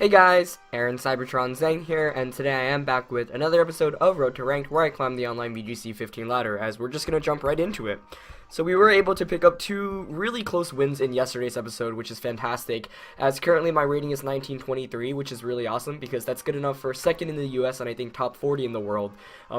Hey guys, Aaron Cybertron Zhang here, and today I am back with another episode of Road to Ranked where I climb the online VGC 15 ladder, as we're just going to jump right into it. So we were able to pick up two really close wins in yesterday's episode, which is fantastic, as currently my rating is 1923, which is really awesome because that's good enough for second in the US and I think top 40 in the world.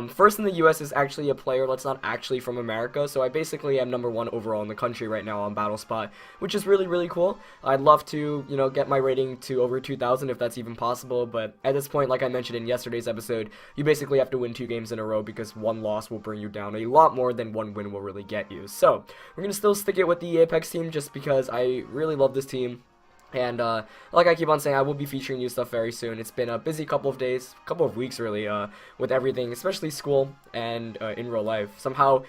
First in the US is actually a player that's not actually from America, so I basically am number one overall in the country right now on Battle Spot, which is really cool. I'd love to, get my rating to over 2,000 if that's even possible, but at this point, like I mentioned in yesterday's episode, you basically have to win 2 games in a row because one loss will bring you down a lot more than one win will really get you. So, we're going to still stick it with the Apex team just because I really love this team. And like I keep on saying, I will be featuring new stuff very soon. It's been a busy couple of days, couple of weeks really, with everything, especially school and in real life. Somehow,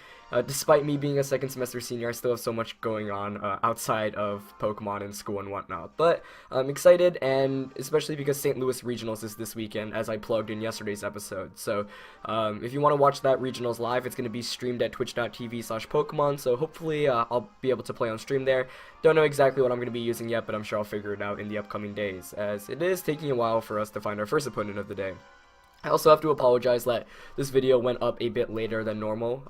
despite me being a second semester senior, I still have so much going on outside of Pokemon and school and whatnot. But I'm excited, and especially because St. Louis Regionals is this weekend, as I plugged in yesterday's episode. So if you want to watch that Regionals live, it's going to be streamed at twitch.tv/Pokemon, so hopefully I'll be able to play on stream there. Don't know exactly what I'm going to be using yet, but I'm sure I'll figure it out in the upcoming days, as it is taking a while for us to find our first opponent of the day. I also have to apologize that this video went up a bit later than normal,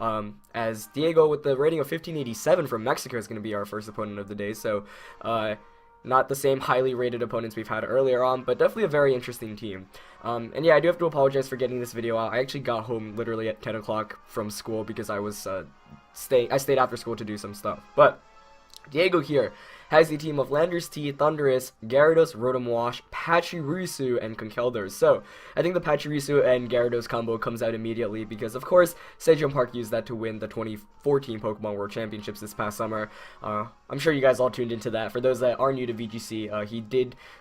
as Diego with the rating of 1587 from Mexico is going to be our first opponent of the day, so not the same highly rated opponents we've had earlier on, but definitely a very interesting team. And yeah, I do have to apologize for getting this video out. I actually got home literally at 10 o'clock from school because I was I stayed after school to do some stuff, but Diego here has a team of Landorus T, Thundurus, Gyarados, Rotom Wash, Pachirisu, and Conkeldurr. So, I think the Pachirisu and Gyarados combo comes out immediately because, of course, Sejong Park used that to win the 2014 Pokemon World Championships this past summer. I'm sure you guys all tuned into that. For those that are new to VGC,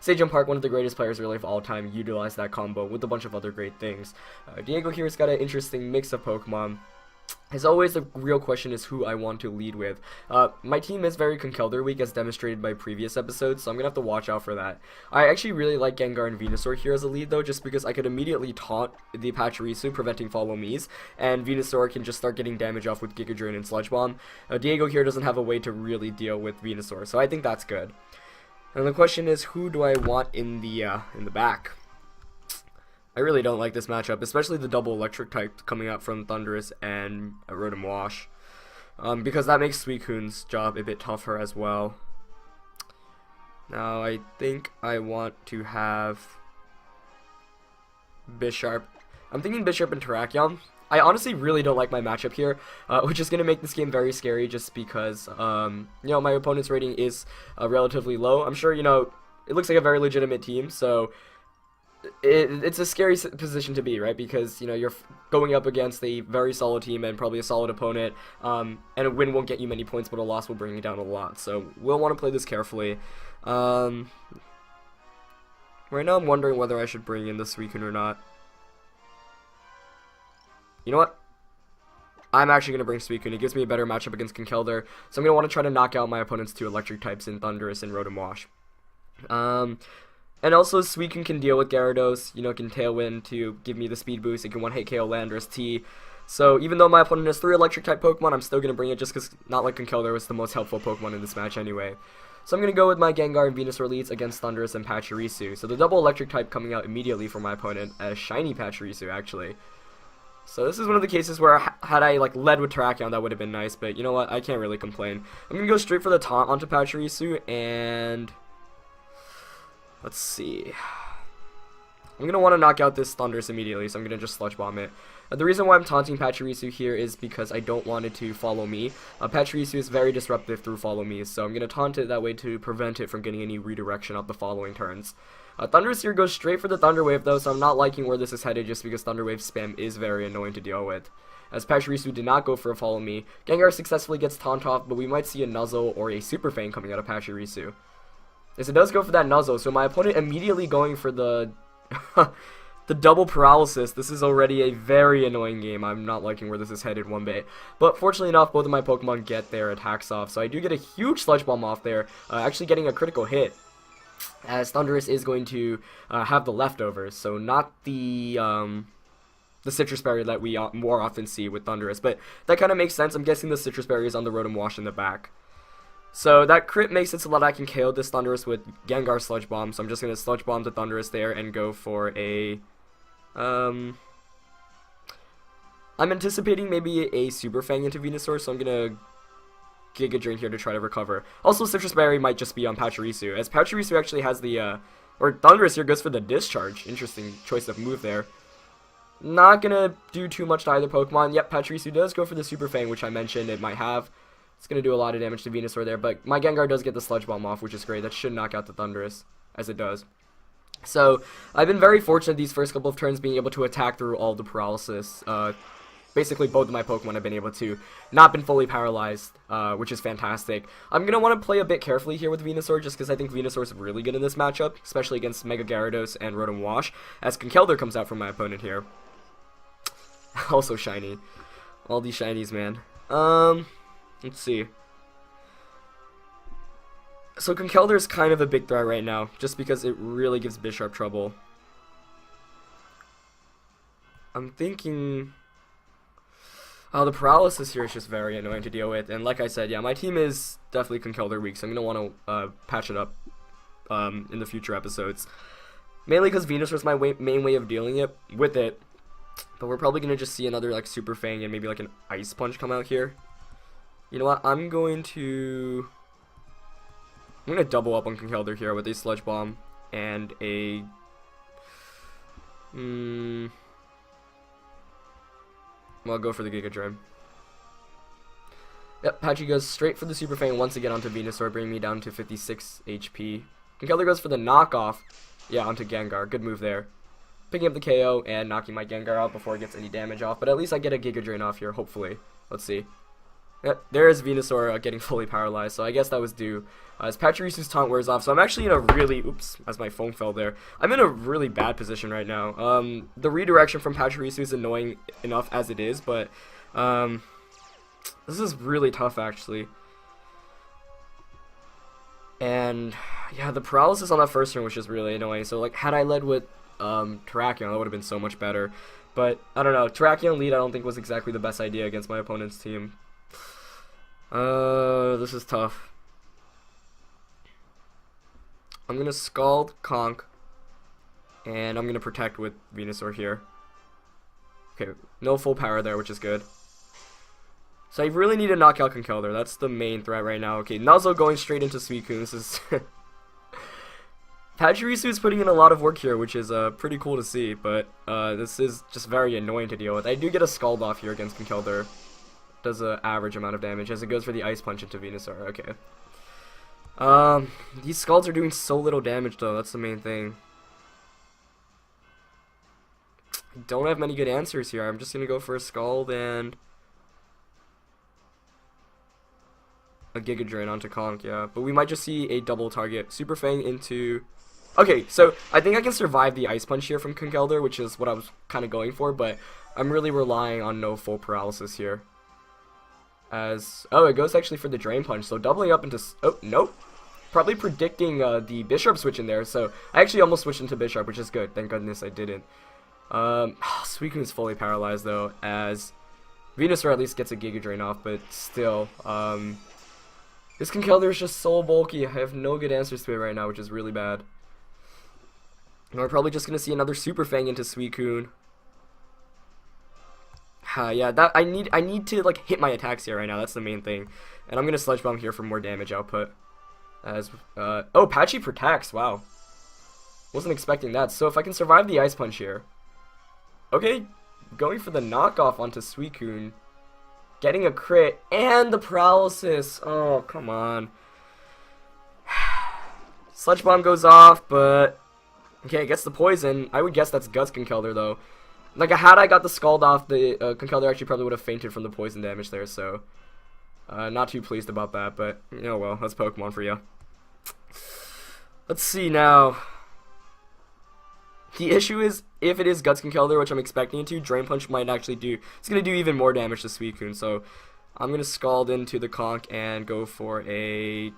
Sejong Park, one of the greatest players really of all time, utilized that combo with a bunch of other great things. Diego here has got an interesting mix of Pokemon. As always, the real question is who I want to lead with. My team is very Conkeldurr weak, as demonstrated by previous episodes, so I'm going to have to watch out for that. I actually really like Gengar and Venusaur here as a lead, though, just because I could immediately taunt the Pachirisu, preventing Follow Me's, and Venusaur can just start getting damage off with Giga Drain and Sludge Bomb. Diego here doesn't have a way to really deal with Venusaur, so I think that's good. And the question is, who do I want in the back? I really don't like this matchup, especially the double electric type coming out from Thundurus and Rotom Wash, because that makes Suicune's job a bit tougher as well. Now, I think I want to have Bisharp. I'm thinking Bisharp and Terrakion. I honestly really don't like my matchup here, which is going to make this game very scary just because, my opponent's rating is relatively low. I'm sure, it looks like a very legitimate team, so it's a scary position to be, right? Because, you're going up against a very solid team and probably a solid opponent, and a win won't get you many points, but a loss will bring you down a lot. So we'll want to play this carefully. Right now I'm wondering whether I should bring in the Suicune or not. You know what? I'm actually going to bring Suicune. It gives me a better matchup against Conkeldurr, so I'm going to want to try to knock out my opponent's 2 electric types in Thundurus and Rotom Wash. And also, Suicune can deal with Gyarados, can Tailwind to give me the speed boost. It can one-hit KO Landorus T. So, even though my opponent has 3 electric-type Pokemon, I'm still going to bring it just because not like Conkeldurr was the most helpful Pokemon in this match anyway. So, I'm going to go with my Gengar and Venusaur leads against Thundurus and Pachirisu. So, the double electric-type coming out immediately for my opponent as Shiny Pachirisu, actually. So, this is one of the cases where had I led with Terrakion, that would have been nice, but you know what? I can't really complain. I'm going to go straight for the taunt onto Pachirisu, and let's see. I'm going to want to knock out this Thundurus immediately, so I'm going to just Sludge Bomb it. The reason why I'm taunting Pachirisu here is because I don't want it to Follow Me. Pachirisu is very disruptive through Follow Me, so I'm going to taunt it that way to prevent it from getting any redirection of the following turns. Thundurus here goes straight for the Thunder Wave, though, so I'm not liking where this is headed just because Thunder Wave spam is very annoying to deal with. As Pachirisu did not go for a Follow Me, Gengar successfully gets taunt off, but we might see a Nuzzle or a Super Fang coming out of Pachirisu. Yes, it does go for that Nuzzle, so my opponent immediately going for the the double paralysis. This is already a very annoying game. I'm not liking where this is headed one bit. But fortunately enough, both of my Pokemon get their attacks off, so I do get a huge Sludge Bomb off there, actually getting a critical hit, as Thundurus is going to have the leftovers, so not the Citrus Berry that we more often see with Thundurus, but that kind of makes sense. I'm guessing the Citrus Berry is on the Rotom Wash in the back. So that crit makes it so that I can KO this Thundurus with Gengar Sludge Bomb. So I'm just going to Sludge Bomb the Thundurus there and go for a... I'm anticipating maybe a Super Fang into Venusaur, so I'm going to Giga Drain here to try to recover. Also, Citrus Berry might just be on Pachirisu, as Pachirisu actually has the... or Thundurus here goes for the Discharge. Interesting choice of move there. Not gonna do too much to either Pokemon. Yep, Pachirisu does go for the Super Fang, which I mentioned it might have. It's gonna do a lot of damage to Venusaur there, but my Gengar does get the Sludge Bomb off, which is great. That should knock out the Thundurus, as it does. So, I've been very fortunate these first couple of turns being able to attack through all the paralysis. Basically, both of my Pokemon have been able to not been fully paralyzed, which is fantastic. I'm going to want to play a bit carefully here with Venusaur, just because I think Venusaur is really good in this matchup, especially against Mega Gyarados and Rotom Wash, as Conkeldurr comes out from my opponent here. Also shiny. All these shinies, man. Let's see. So Conkeldurr is kind of a big threat right now, just because it really gives Bisharp trouble. I'm thinking... the paralysis here is just very annoying to deal with, and like I said, yeah, my team is definitely Conkeldurr weak, so I'm going to want to patch it up in the future episodes. Mainly because Venusaur is my main way of dealing with it, but we're probably going to just see another like Super Fang and maybe like an Ice Punch come out here. You know what, I'm going to double up on Conkeldurr here with a Sludge Bomb and a... Well, I'll go for the Giga Drain. Yep, Patchy goes straight for the Super Fang once again onto Venusaur, bringing me down to 56 HP. Conkeldurr goes for the knockoff. Yeah, onto Gengar. Good move there. Picking up the KO and knocking my Gengar out before it gets any damage off. But at least I get a Giga Drain off here, hopefully. Let's see. Yep, there is Venusaur getting fully paralyzed, so I guess that was due. As Pachirisu's taunt wears off, so I'm actually in a really... Oops, as my phone fell there. I'm in a really bad position right now. The redirection from Pachirisu is annoying enough as it is, but... this is really tough, actually. And... yeah, the paralysis on that first turn was just really annoying. So, like, had I led with Terrakion, that would have been so much better. But, I don't know. Terrakion lead I don't think was exactly the best idea against my opponent's team. This is tough. I'm gonna Scald Conk, and I'm gonna Protect with Venusaur here. Okay, no full power there, which is good. So I really need to knock out Conkeldurr. That's the main threat right now. Okay, Nuzzle going straight into Suicune. This is... Pachirisu is putting in a lot of work here, which is pretty cool to see, but this is just very annoying to deal with. I do get a Scald off here against Conkeldurr. Does an average amount of damage as it goes for the Ice Punch into Venusaur. Okay. These Scalds are doing so little damage though, that's the main thing. I don't have many good answers here. I'm just gonna go for a Scald and a Giga Drain onto Conk, yeah. But we might just see a double target. Super Fang into... Okay, so I think I can survive the Ice Punch here from Conkeldurr, which is what I was kind of going for, but I'm really relying on no full paralysis here. As... oh, it goes actually for the Drain Punch, so doubling up into... oh, nope. Probably predicting the Bisharp switch in there, so I actually almost switched into Bisharp, which is good. Thank goodness I didn't. Suicune is fully paralyzed, though, as Venusaur at least gets a Giga Drain off, but still, this Conkeldurr is just so bulky. I have no good answers to it right now, which is really bad. And we're probably just going to see another Super Fang into Suicune. Yeah, that I need to like hit my attacks here right now. That's the main thing, and I'm gonna Sludge Bomb here for more damage output. As oh, Patchy protects. Wow, wasn't expecting that. So if I can survive the Ice Punch here, okay, going for the knockoff onto Suicune, getting a crit and the paralysis. Oh come on, Sludge Bomb goes off, but okay, it gets the poison. I would guess that's Guts Conkeldurr though. Like, had I got the Scald off, the Conkeldurr actually probably would have fainted from the poison damage there, so... not too pleased about that, but, you know, well, that's Pokemon for you. Let's see now. The issue is, if it is Guts Conkeldurr, which I'm expecting it to, Drain Punch might actually do... it's going to do even more damage to Suicune, so... I'm going to Scald into the Conk and go for a...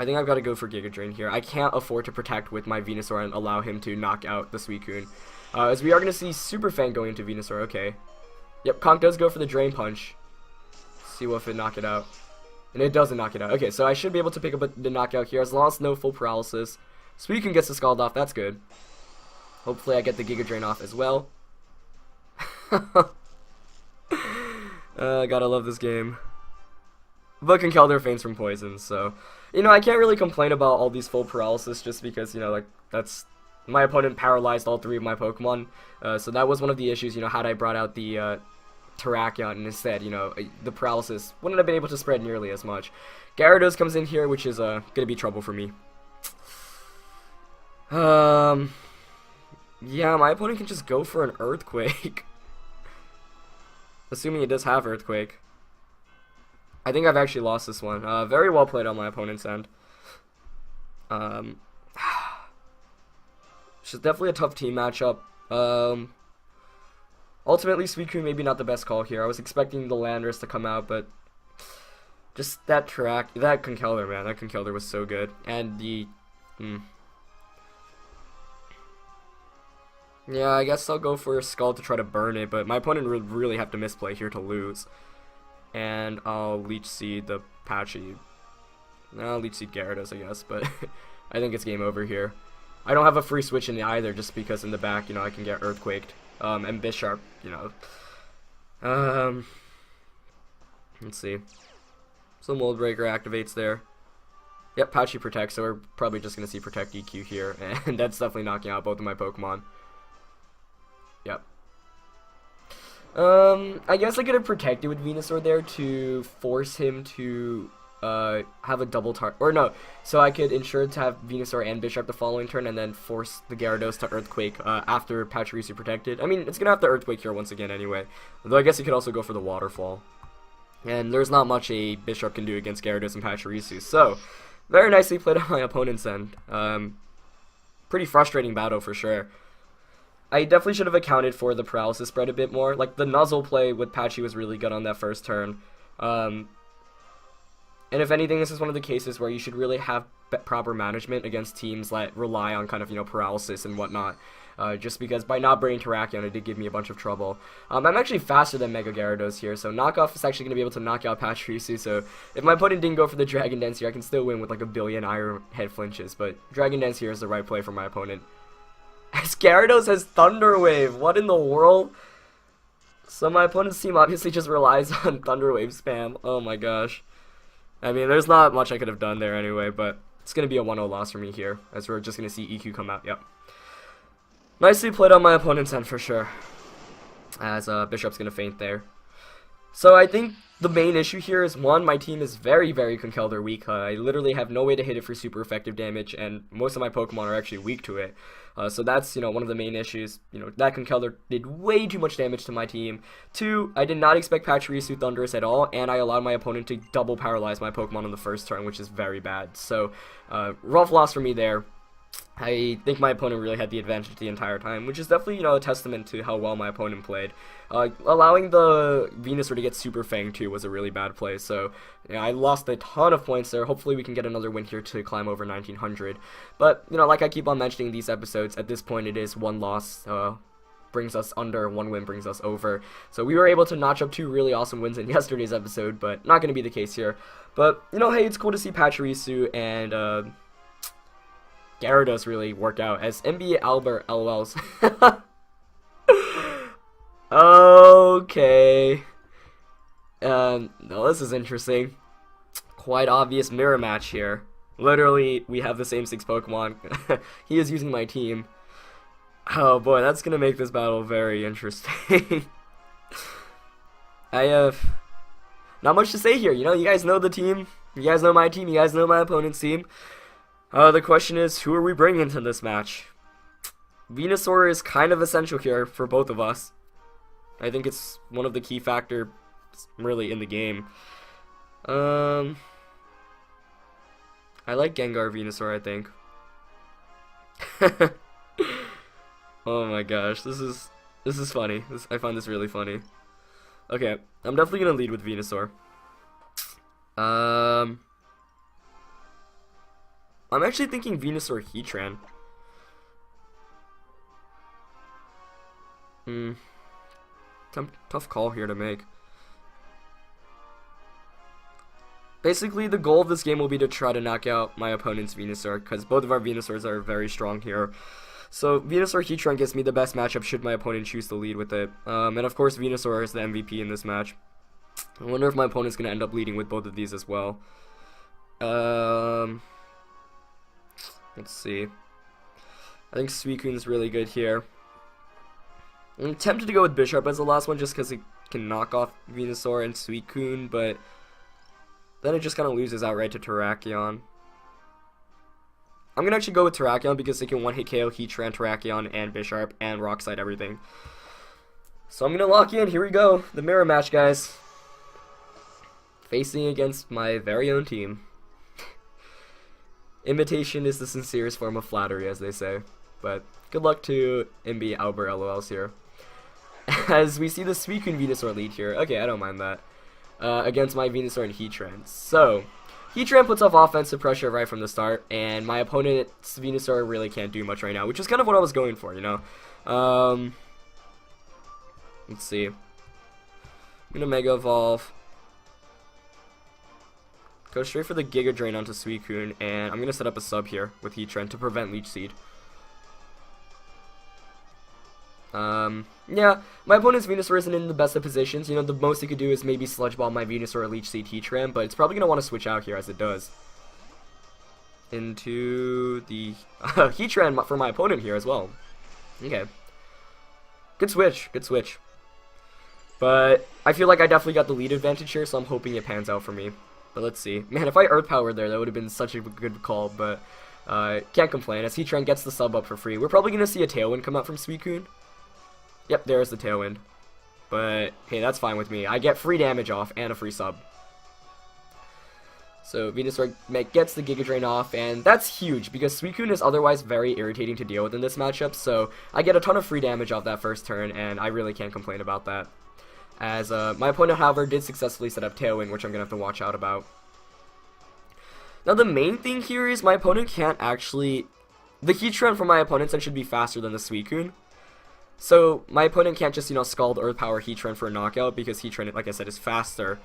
I think I've got to go for Giga Drain here. I can't afford to Protect with my Venusaur and allow him to knock out the Suicune. As we are going to see Super Fang going into Venusaur. Okay. Yep, Conk does go for the Drain Punch. See if it knock it out. And it doesn't knock it out. Okay, so I should be able to pick up the knockout here as long as no full paralysis. Suicune gets the Scald off. That's good. Hopefully I get the Giga Drain off as well. Gotta love this game. But Conkeldurr faints from poison, so... You know, I can't really complain about all these full paralysis just because, you know, like, that's... My opponent paralyzed all 3 of my Pokemon. So that was one of the issues, you know, had I brought out the, Terrakion and instead, you know, the paralysis wouldn't have been able to spread nearly as much. Gyarados comes in here, which is, gonna be trouble for me. Yeah, my opponent can just go for an Earthquake. Assuming it does have Earthquake. I think I've actually lost this one. Very well played on my opponent's end. It's definitely a tough team matchup. Ultimately, Suicune maybe not the best call here. I was expecting the Landorus to come out, but just that Conkeldurr, man, that Conkeldurr was so good. And the... Yeah, I guess I'll go for a Scald to try to burn it, but my opponent would really have to misplay here to lose. And I'll Leech Seed the Patchy. No, I'll Leech Seed Gyarados, I guess, but I think it's game over here. I don't have a free switch in either, just because in the back, you know, I can get Earthquaked. And Bisharp, you know. Let's see. So Mold Breaker activates there. Yep, Patchy Protect, so we're probably just going to see Protect EQ here, and that's definitely knocking out both of my Pokemon. Yep. I guess I could have protected with Venusaur there to force him to have a double target, or no, so I could ensure to have Venusaur and Bisharp the following turn and then force the Gyarados to Earthquake after Pachirisu protected. I mean, it's gonna have to Earthquake here once again anyway, though I guess he could also go for the Waterfall. And there's not much a Bisharp can do against Gyarados and Pachirisu, so very nicely played on my opponent's end. Pretty frustrating battle for sure. I definitely should have accounted for the paralysis spread a bit more. Like, the Nuzzle play with Patchy was really good on that first turn. And if anything, this is one of the cases where you should really have proper management against teams that rely on kind of, you know, paralysis and whatnot. Just because by not bringing Terrakion, it did give me a bunch of trouble. I'm actually faster than Mega Gyarados here, so Knockoff is actually going to be able to knock out Pachirisu. So if my opponent didn't go for the Dragon Dance here, I can still win with like a billion Iron Head flinches. But Dragon Dance here is the right play for my opponent. As Gyarados has Thunder Wave, what in the world? So my opponent's team obviously just relies on Thunder Wave spam. Oh my gosh. I mean, there's not much I could have done there anyway, but it's going to be a 1-0 loss for me here, as we're just going to see EQ come out. Yep. Nicely played on my opponent's end for sure, as Bishop's going to faint there. So I think the main issue here is, one, my team is very, very Conkeldurr weak. I literally have no way to hit it for super effective damage, and most of my Pokemon are actually weak to it. So that's, you know, one of the main issues. You know, that Conkeldurr did way too much damage to my team. Two, I did not expect Pachirisu Thundurus at all, and I allowed my opponent to double paralyze my Pokemon on the first turn, which is very bad. So, rough loss for me there. I think my opponent really had the advantage the entire time, which is definitely, you know, a testament to how well my opponent played. Allowing the Venusaur to get Super Fang too was a really bad play, so yeah, I lost a ton of points there. Hopefully we can get another win here to climb over 1900. But, you know, like I keep on mentioning in these episodes, at this point it is one loss brings us under, one win brings us over. So we were able to notch up 2 really awesome wins in yesterday's episode, but not going to be the case here. But, you know, hey, it's cool to see Pachirisu and Gyarados really work out as NBA Albert LOLs. Okay. No, this is interesting. Quite obvious mirror match here. Literally, we have the same 6 Pokemon. He is using my team. Oh boy, that's gonna make this battle very interesting. I have not much to say here. You know, you guys know the team. You guys know my team. You guys know my opponent's team. The question is, who are we bringing into this match? Venusaur is kind of essential here for both of us. I think it's one of the key factors really in the game. I like Gengar Venusaur, I think. Oh my gosh, this is funny. I find this really funny. Okay, I'm definitely gonna lead with Venusaur. I'm actually thinking Venusaur Heatran. Tough call here to make. Basically, the goal of this game will be to try to knock out my opponent's Venusaur, because both of our Venusaurs are very strong here. So, Venusaur Heatran gives me the best matchup should my opponent choose to lead with it. And of course, Venusaur is the MVP in this match. I wonder if my opponent's going to end up leading with both of these as well. Let's see. I think Suicune's really good here. I'm tempted to go with Bisharp as the last one just because it can knock off Venusaur and Suicune, but then it just kind of loses outright to Terrakion. I'm going to actually go with Terrakion because it can one-hit KO Heatran, Terrakion, and Bisharp, and Rock Slide everything. So I'm going to lock in. Here we go. The mirror match, guys. Facing against my very own team. Imitation is the sincerest form of flattery, as they say. But good luck to MB Albert LOLs here. As we see the Suicune Venusaur lead here. Okay, I don't mind that. Against my Venusaur and Heatran. So, Heatran puts off offensive pressure right from the start, and my opponent's Venusaur really can't do much right now, which is kind of what I was going for, you know? Let's see. I'm gonna Mega Evolve. Go straight for the Giga Drain onto Suicune, and I'm gonna set up a sub here with Heatran to prevent Leech Seed. Yeah, my opponent's Venusaur isn't in the best of positions. You know, the most he could do is maybe Sludge Bomb my Venusaur or Leech Seed Heatran, but it's probably going to want to switch out here as it does. Into the Heatran for my opponent here as well. Okay. Good switch, good switch. But I feel like I definitely got the lead advantage here, so I'm hoping it pans out for me. But let's see. Man, if I Earth Powered there, that would have been such a good call, but can't complain as Heatran gets the sub up for free. We're probably going to see a Tailwind come out from Suicune. Yep, there's the Tailwind. But, hey, that's fine with me. I get free damage off and a free sub. So, Venusaur gets the Giga Drain off, and that's huge, because Suicune is otherwise very irritating to deal with in this matchup, so I get a ton of free damage off that first turn, and I really can't complain about that. As, my opponent, however, did successfully set up Tailwind, which I'm going to have to watch out about. Now, the main thing here is my opponent can't actually... The Heatran from my opponent's end should be faster than the Suicune. So, my opponent can't just, you know, Scald Earth Power Heatran for a knockout, because Heatran, like I said, is faster.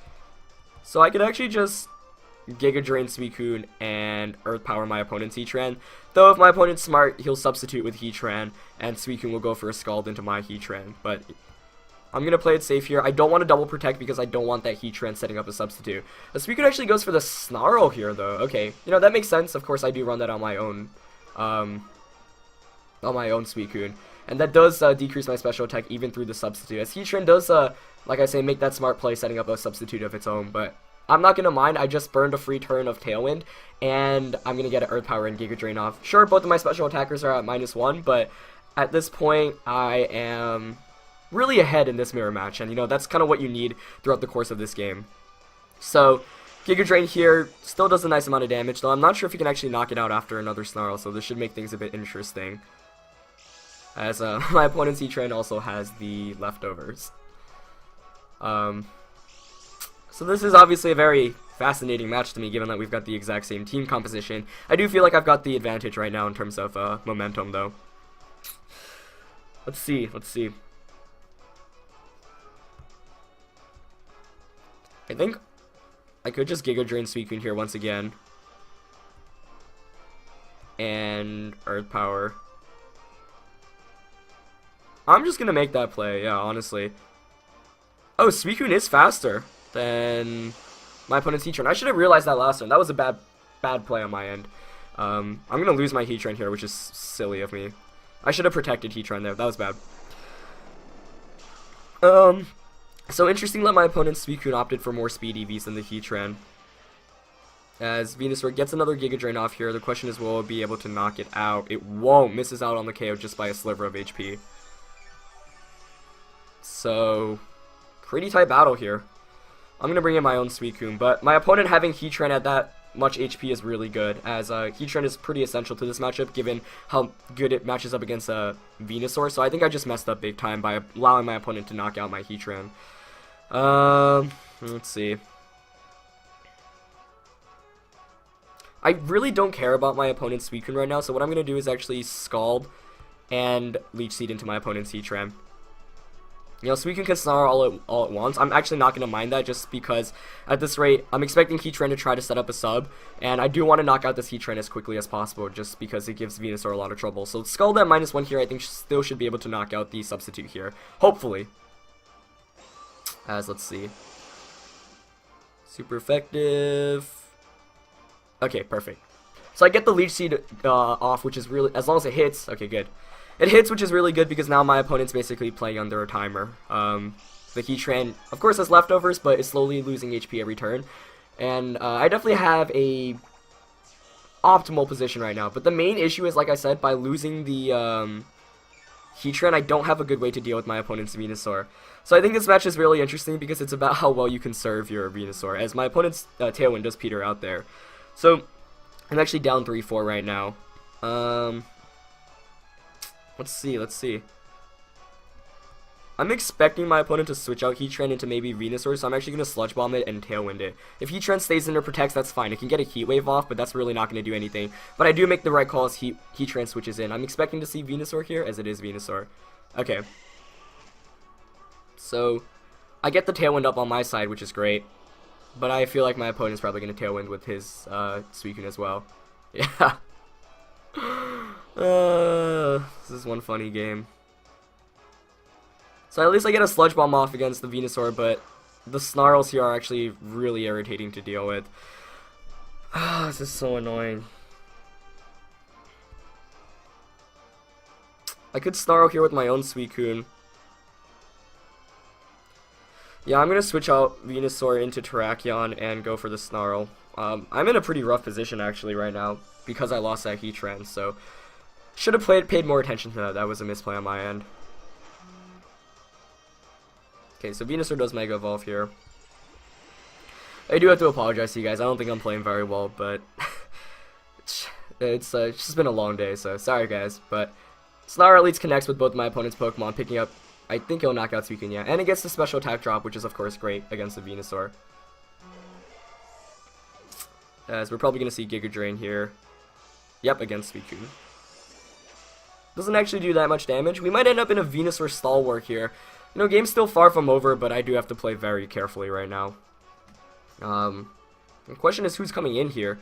So, I could actually just Giga Drain Suicune and Earth Power my opponent's Heatran. Though, if my opponent's smart, he'll substitute with Heatran, and Suicune will go for a Scald into my Heatran. But I'm going to play it safe here. I don't want to double protect because I don't want that Heatran setting up a substitute. The Suicune actually goes for the Snarl here, though. Okay, you know, that makes sense. Of course, I do run that on my own Suicune. And that does decrease my special attack even through the substitute. As Heatran does, like I say, make that smart play setting up a substitute of its own. But I'm not going to mind. I just burned a free turn of Tailwind. And I'm going to get an Earth Power and Giga Drain off. Sure, both of my special attackers are at -1. But at this point, I am really ahead in this mirror match. And, you know, that's kind of what you need throughout the course of this game. So, Giga Drain here still does a nice amount of damage. Though I'm not sure if you can actually knock it out after another Snarl. So this should make things a bit interesting. As my opponent's Heatran also has the leftovers. So this is obviously a very fascinating match to me, given that we've got the exact same team composition. I do feel like I've got the advantage right now in terms of momentum, though. Let's see, let's see. I think I could just Giga Drain Suicune here once again. And Earth Power. I'm just going to make that play, yeah, honestly. Oh, Suicune is faster than my opponent's Heatran. I should have realized that last one. That was a bad play on my end. I'm going to lose my Heatran here, which is silly of me. I should have protected Heatran there. That was bad. So interesting that my opponent's Suicune opted for more speed EVs than the Heatran. As Venusaur gets another Giga Drain off here, the question is, will it be able to knock it out? It won't. Misses out on the KO just by a sliver of HP. So, pretty tight battle here. I'm going to bring in my own Suicune, but my opponent having Heatran at that much HP is really good, as Heatran is pretty essential to this matchup, given how good it matches up against Venusaur, so I think I just messed up big time by allowing my opponent to knock out my Heatran. Let's see. I really don't care about my opponent's Suicune right now, so what I'm going to do is actually Scald and Leech Seed into my opponent's Heatran. You know, Suicune can Snarl all at once. I'm actually not going to mind that just because at this rate, I'm expecting Heatran to try to set up a sub, and I do want to knock out this Heatran as quickly as possible just because it gives Venusaur a lot of trouble. So Scald at -1 here, I think still should be able to knock out the substitute here. Hopefully. Let's see. Super effective. Okay, perfect. So I get the Leech Seed off, which is really, as long as it hits, okay, good. It hits, which is really good because now my opponent's basically playing under a timer. The Heatran, of course, has leftovers, but is slowly losing HP every turn. And I definitely have a optimal position right now. But the main issue is, like I said, by losing the Heatran, I don't have a good way to deal with my opponent's Venusaur. So I think this match is really interesting because it's about how well you can serve your Venusaur, as my opponent's Tailwind does peter out there. So I'm actually down 3-4 right now. Let's see. I'm expecting my opponent to switch out Heatran into maybe Venusaur, so I'm actually going to Sludge Bomb it and Tailwind it. If Heatran stays in or protects, that's fine. It can get a Heat Wave off, but that's really not going to do anything. But I do make the right call as Heatran switches in. I'm expecting to see Venusaur here, as it is Venusaur. Okay. So, I get the Tailwind up on my side, which is great. But I feel like my opponent's probably going to Tailwind with his Suicune as well. Yeah. This is one funny game. So at least I get a Sludge Bomb off against the Venusaur, but the Snarls here are actually really irritating to deal with. This is so annoying. I could Snarl here with my own Suicune. Yeah, I'm going to switch out Venusaur into Terrakion and go for the Snarl. I'm in a pretty rough position actually right now because I lost that Heatran, so should have paid more attention to that. That was a misplay on my end. Okay, so Venusaur does Mega Evolve here. I do have to apologize to you guys. I don't think I'm playing very well, but it's just been a long day, so sorry guys. But Snarl at least connects with both my opponent's Pokemon, picking up, I think he'll knock out Suicune, yeah. And it gets the special attack drop, which is of course great against the Venusaur. As we're probably going to see Giga Drain here. Yep, against Suicune. Doesn't actually do that much damage. We might end up in a Venusaur Stalwart here. You know, game's still far from over, but I do have to play very carefully right now. The question is who's coming in here.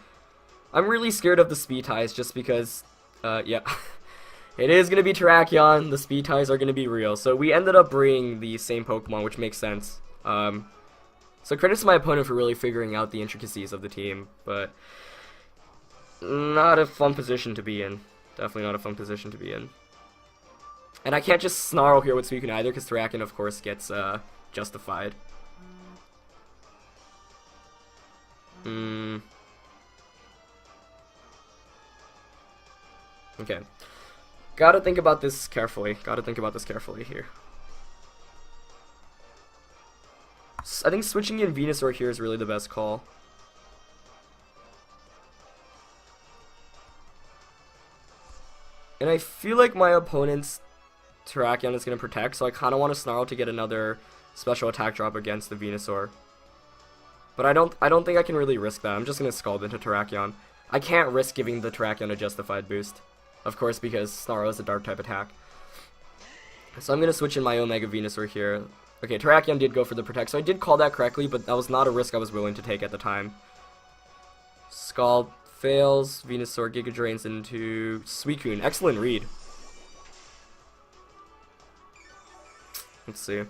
I'm really scared of the Speed Ties just because, yeah. It is going to be Terrakion. The Speed Ties are going to be real. So we ended up bringing the same Pokemon, which makes sense. So credits to my opponent for really figuring out the intricacies of the team, but not a fun position to be in. Definitely not a fun position to be in. And I can't just Snarl here with Suicune either, because Terrakion, of course, gets justified. Okay. Gotta think about this carefully. Here. I think switching in Venusaur here is really the best call. And I feel like my opponent's Terrakion is going to protect, so I kind of want to Snarl to get another special attack drop against the Venusaur. But I don't think I can really risk that. I'm just going to Scald into Terrakion. I can't risk giving the Terrakion a justified boost. Of course, because Snarl is a dark type attack. So I'm going to switch in my Omega Venusaur here. Okay, Terrakion did go for the protect, so I did call that correctly, but that was not a risk I was willing to take at the time. Scald fails, Venusaur Giga Drains into Suicune. Excellent read. Let's see.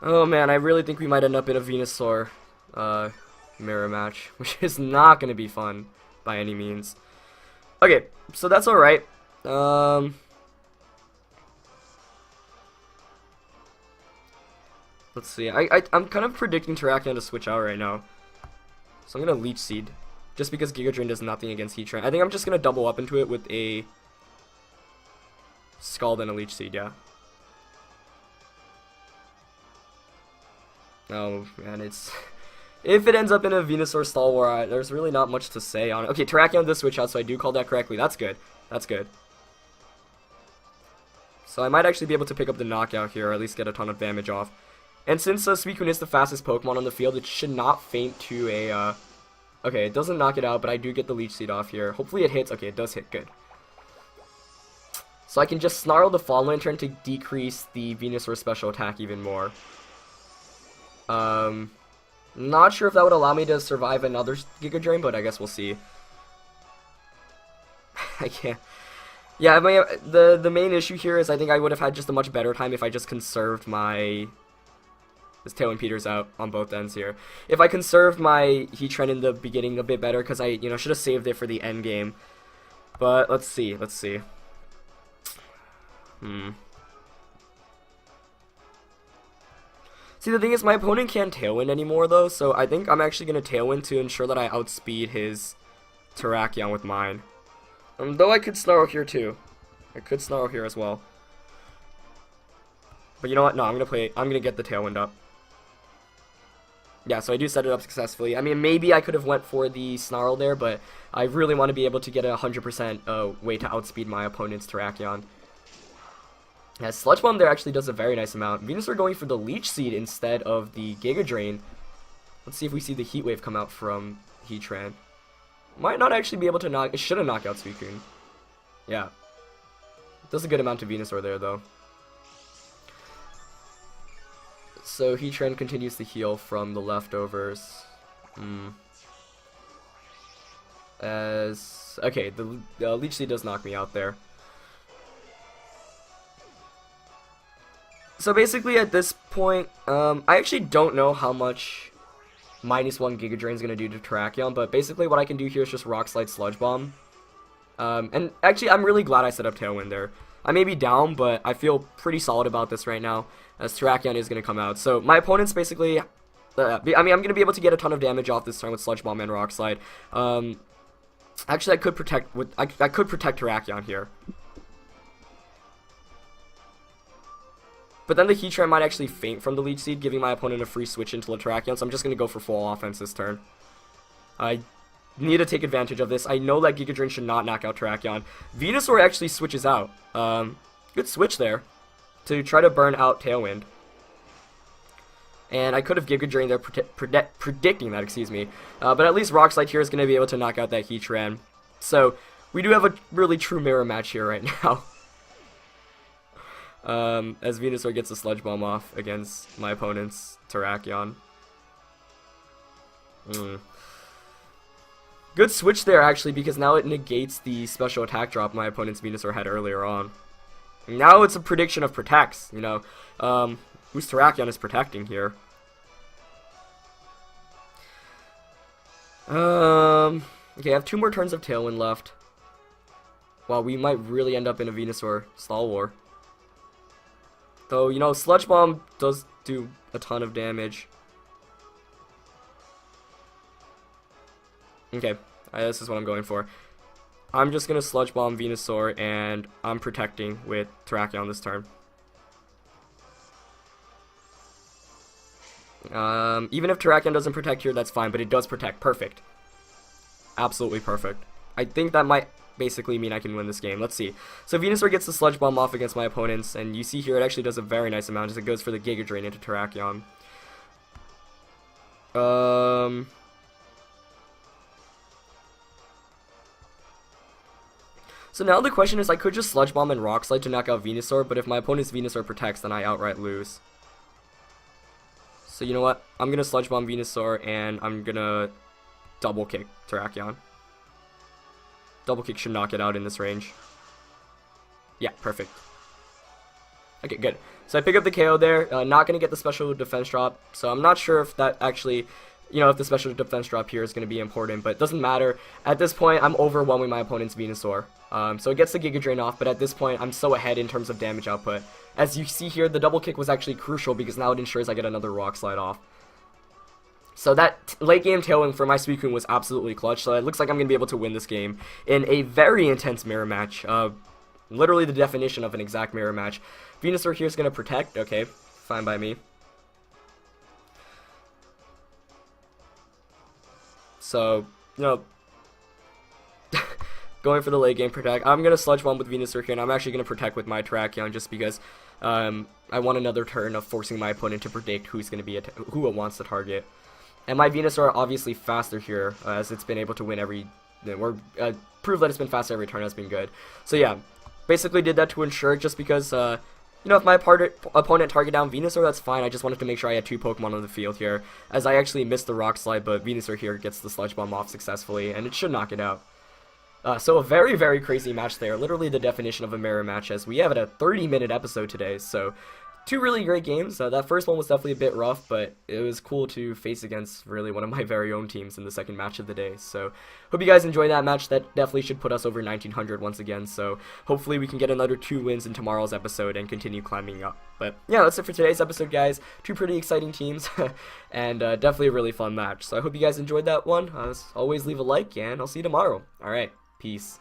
Oh man, I really think we might end up in a Venusaur mirror match, which is not going to be fun by any means. Okay, so that's alright. Let's see. I'm kind of predicting Terrakion to switch out right now. So I'm going to Leech Seed. Just because Giga Drain does nothing against Heatran. I think I'm just going to double up into it with a Scald and a Leech Seed, yeah. Oh, man, it's... If it ends up in a Venusaur Stalwart, there's really not much to say on it. Okay, Terrakion does switch out, so I do call that correctly. That's good. That's good. So I might actually be able to pick up the knockout here, or at least get a ton of damage off. And since Suicune is the fastest Pokemon on the field, it should not faint to a... Okay, it doesn't knock it out, but I do get the Leech Seed off here. Hopefully it hits. Okay, it does hit. Good. So I can just Snarl the Fall Lantern to decrease the Venusaur special attack even more. Not sure if that would allow me to survive another Giga Drain, but I guess we'll see. I can't. Yeah, the main issue here is I think I would have had just a much better time if I just conserved my... This Tailwind Peters out on both ends here. If I conserved my Heatran in the beginning a bit better, because I, should have saved it for the end game. But let's see. See, the thing is, my opponent can't Tailwind anymore, though, so I think I'm actually going to Tailwind to ensure that I outspeed his Terrakion with mine. Though I could Snarl here, too. I could Snarl here as well. But you know what? No, I'm going to get the Tailwind up. Yeah, so I do set it up successfully. I mean, maybe I could have went for the Snarl there, but I really want to be able to get a 100% way to outspeed my opponent's Terrakion. Yeah, Sludge Bomb there actually does a very nice amount. Venusaur going for the Leech Seed instead of the Giga Drain. Let's see if we see the Heat Wave come out from Heatran. Might not actually be able to knock... It should have knocked out Suicune. Yeah. Does a good amount to Venusaur there, though. So Heatran continues to heal from the leftovers. Okay, the Leech Seed does knock me out there. So basically at this point, I actually don't know how much -1 Giga Drain is going to do to Terrakion, but basically what I can do here is just Rock Slide Sludge Bomb. And actually I'm really glad I set up Tailwind there. I may be down, but I feel pretty solid about this right now, as Terrakion is going to come out. So my opponent's basically, I mean, I'm going to be able to get a ton of damage off this turn with Sludge Bomb and Rock Slide. Actually I could protect Terrakion here. But then the Heatran might actually faint from the Leech Seed, giving my opponent a free switch into the Terrakion, so I'm just going to go for full offense this turn. I need to take advantage of this. I know that Giga Drain should not knock out Terrakion. Venusaur actually switches out. Good switch there to try to burn out Tailwind. And I could have Giga Drain there predicting that, excuse me. But at least Rock Slide here is going to be able to knock out that Heatran. So we do have a really true mirror match here right now. As Venusaur gets a Sludge Bomb off against my opponent's Terrakion. Good switch there, actually, because now it negates the special attack drop my opponent's Venusaur had earlier on. And now it's a prediction of protects, whose Terrakion is protecting here. Okay, I have 2 more turns of Tailwind left. Wow, we might really end up in a Venusaur Stall War. Though, Sludge Bomb does do a ton of damage. Okay, this is what I'm going for. I'm just going to Sludge Bomb Venusaur, and I'm protecting with Terrakion this turn. Even if Terrakion doesn't protect here, that's fine, but it does protect. Perfect. Absolutely perfect. I think that might basically mean I can win this game. Let's see. So Venusaur gets the Sludge Bomb off against my opponents, and you see here it actually does a very nice amount as it goes for the Giga Drain into Terrakion. So now the question is, I could just Sludge Bomb and Rock Slide to knock out Venusaur, but if my opponent's Venusaur protects, then I outright lose. So you know what? I'm going to Sludge Bomb Venusaur, and I'm going to Double Kick Terrakion. Double Kick should knock it out in this range. Yeah, perfect. Okay, good. So I pick up the KO there. Not going to get the special defense drop, so I'm not sure if that actually... if the special defense drop here is going to be important, but it doesn't matter. At this point, I'm overwhelming my opponent's Venusaur. So it gets the Giga Drain off, but at this point, I'm so ahead in terms of damage output. As you see here, the double kick was actually crucial because now it ensures I get another Rock Slide off. So that late game Tailwind for my Suicune was absolutely clutch, so it looks like I'm going to be able to win this game in a very intense mirror match. Literally the definition of an exact mirror match. Venusaur here is going to protect. Okay, fine by me. So, going for the late game protect. I'm going to Sludge Bomb with Venusaur here, and I'm actually going to protect with my Terrakion just because I want another turn of forcing my opponent to predict who's going to be who it wants to target. And my Venusaur obviously faster here, as it's been able to win every... prove that it's been faster every turn has been good. So yeah, Basically did that to ensure, just because, you know, if my opponent target down Venusaur, that's fine. I just wanted to make sure I had 2 Pokemon on the field here, as I actually missed the Rock Slide, but Venusaur here gets the Sludge Bomb off successfully, and it should knock it out. So a very, very crazy match there, literally the definition of a mirror match, as we have a 30-minute episode today, so 2 really great games. That first one was definitely a bit rough, but it was cool to face against really one of my very own teams in the second match of the day. So hope you guys enjoyed that match. That definitely should put us over 1900 once again, so hopefully we can get another 2 wins in tomorrow's episode and continue climbing up. But yeah, that's it for today's episode, guys. 2 pretty exciting teams, and definitely a really fun match. So I hope you guys enjoyed that one. As always, leave a like, and I'll see you tomorrow. Alright, peace.